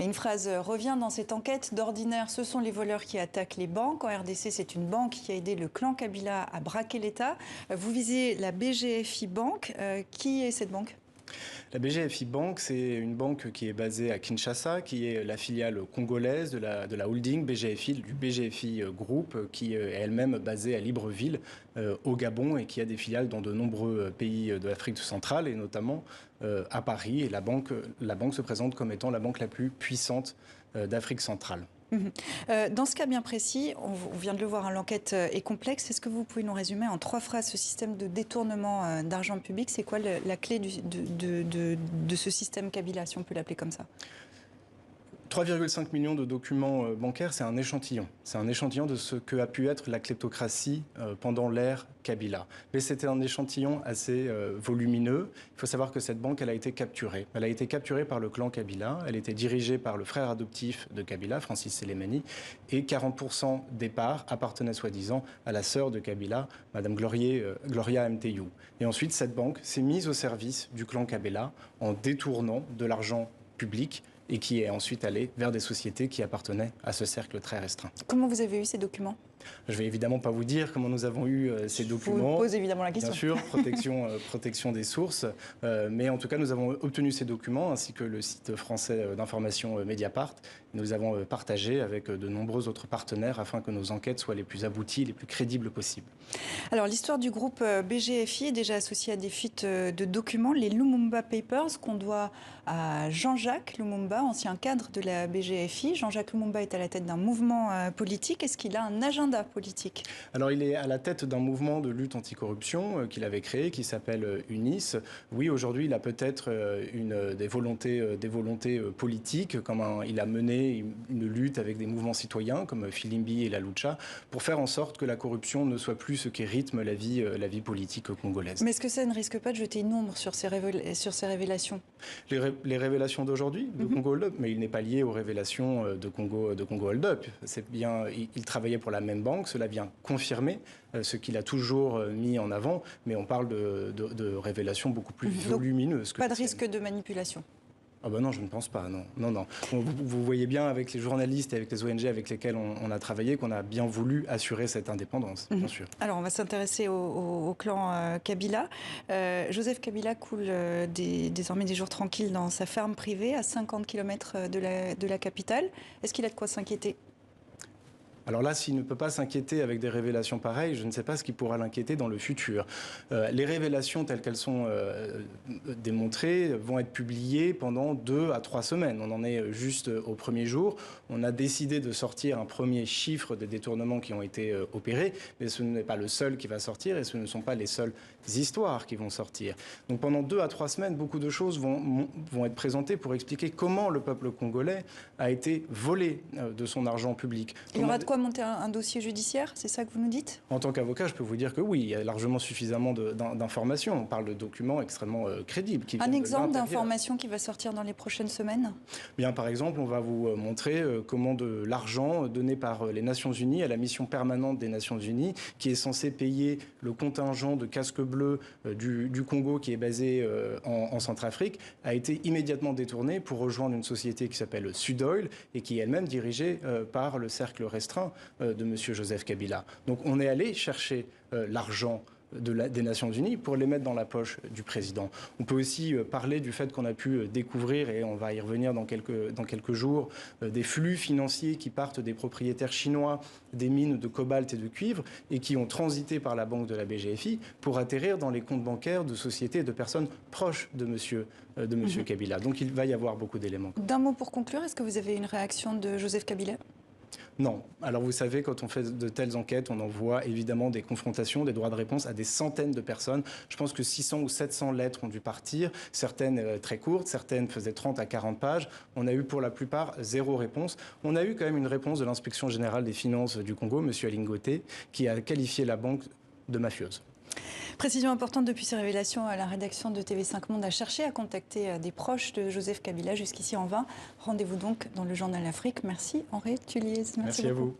Et une phrase revient dans cette enquête. D'ordinaire, ce sont les voleurs qui attaquent les banques. En RDC, c'est une banque qui a aidé le clan Kabila à braquer l'État. Vous visez la BGFI Bank. Qui est cette banque ? La BGFI Bank, c'est une banque qui est basée à Kinshasa, qui est la filiale congolaise de la holding BGFI, du BGFI Group, qui est elle-même basée à Libreville, au Gabon, et qui a des filiales dans de nombreux pays de l'Afrique centrale, et notamment à Paris. Et la banque se présente comme étant la banque la plus puissante d'Afrique centrale. Dans ce cas bien précis, on vient de le voir, hein, l'enquête est complexe. Est-ce que vous pouvez nous résumer en 3 phrases ce système de détournement d'argent public? C'est quoi la clé de ce système Kabila, si on peut l'appeler comme ça? 3,5 millions de documents bancaires, c'est un échantillon. C'est un échantillon de ce que a pu être la kleptocratie pendant l'ère Kabila. Mais c'était un échantillon assez volumineux. Il faut savoir que cette banque, elle a été capturée. Elle a été capturée par le clan Kabila. Elle était dirigée par le frère adoptif de Kabila, Francis Selemani. Et 40% des parts appartenaient soi-disant à la sœur de Kabila, Madame Gloria Mteyou. Et ensuite, cette banque s'est mise au service du clan Kabila en détournant de l'argent public et qui est ensuite allé vers des sociétés qui appartenaient à ce cercle très restreint. Comment vous avez eu ces documents ? Je ne vais évidemment pas vous dire comment nous avons eu ces documents. Je vous pose évidemment la question. Bien sûr, protection des sources. Mais en tout cas, nous avons obtenu ces documents, ainsi que le site français d'information Mediapart. Nous avons partagé avec de nombreux autres partenaires afin que nos enquêtes soient les plus abouties, les plus crédibles possibles. Alors, l'histoire du groupe BGFI est déjà associée à des fuites de documents, les Lumumba Papers, qu'on doit à Jean-Jacques Lumumba, ancien cadre de la BGFI. Jean-Jacques Lumumba est à la tête d'un mouvement politique. Est-ce qu'il a un agenda politique? Alors, il est à la tête d'un mouvement de lutte anticorruption qu'il avait créé, qui s'appelle UNIS. Oui, aujourd'hui, il a peut-être des volontés politiques, comme il a mené une lutte avec des mouvements citoyens, comme Filimbi et la Lucha, pour faire en sorte que la corruption ne soit plus ce qui rythme la vie politique congolaise. Mais est-ce que ça ne risque pas de jeter une ombre sur ces révélations? Les révélations d'aujourd'hui, de Congo Hold Up, mais il n'est pas lié aux révélations de Congo Hold Up. C'est bien, il travaillait pour la même banque, cela vient confirmer ce qu'il a toujours mis en avant, mais on parle de révélations beaucoup plus volumineuses. Pas de risque de manipulation? Ah ben non, je ne pense pas, non. Vous voyez bien avec les journalistes et avec les ONG avec lesquels on a travaillé qu'on a bien voulu assurer cette indépendance, bien sûr. Alors, on va s'intéresser au clan Kabila. Joseph Kabila coule désormais des jours tranquilles dans sa ferme privée à 50 km de la capitale. Est-ce qu'il a de quoi s'inquiéter ? Alors là, s'il ne peut pas s'inquiéter avec des révélations pareilles, je ne sais pas ce qui pourra l'inquiéter dans le futur. Les révélations telles qu'elles sont démontrées vont être publiées pendant 2 à 3 semaines. On en est juste au premier jour. On a décidé de sortir un premier chiffre des détournements qui ont été opérés, mais ce n'est pas le seul qui va sortir et ce ne sont pas les seules histoires qui vont sortir. Donc pendant 2 à 3 semaines, beaucoup de choses vont être présentées pour expliquer comment le peuple congolais a été volé de son argent public. Il y aura de quoi monter un dossier judiciaire, c'est ça que vous nous dites? En tant qu'avocat, je peux vous dire que oui, il y a largement suffisamment d'informations. On parle de documents extrêmement crédibles. Un exemple d'information qui va sortir dans les prochaines semaines? Bien, par exemple, on va vous montrer comment de l'argent donné par les Nations Unies à la mission permanente des Nations Unies, qui est censée payer le contingent de casques bleus du Congo, qui est basé en Centrafrique, a été immédiatement détourné pour rejoindre une société qui s'appelle Sudoil et qui est elle-même dirigée par le cercle restreint de M. Joseph Kabila. Donc on est allé chercher l'argent des Nations Unies pour les mettre dans la poche du président. On peut aussi parler du fait qu'on a pu découvrir, et on va y revenir dans quelques jours, des flux financiers qui partent des propriétaires chinois des mines de cobalt et de cuivre et qui ont transité par la banque de la BGFI pour atterrir dans les comptes bancaires de sociétés et de personnes proches de M. Kabila. Donc il va y avoir beaucoup d'éléments. D'un mot pour conclure, est-ce que vous avez une réaction de Joseph Kabila ? Non. Alors vous savez, quand on fait de telles enquêtes, on envoie évidemment des confrontations, des droits de réponse à des centaines de personnes. Je pense que 600 ou 700 lettres ont dû partir, certaines très courtes, certaines faisaient 30 à 40 pages. On a eu pour la plupart 0 réponse. On a eu quand même une réponse de l'inspection générale des finances du Congo, M. Alingoté, qui a qualifié la banque de mafieuse. Précision importante, depuis ces révélations, la rédaction de TV5 Monde a cherché à contacter des proches de Joseph Kabila, jusqu'ici en vain. Rendez-vous donc dans le journal Afrique. Merci Henri Tulliez. Merci à vous.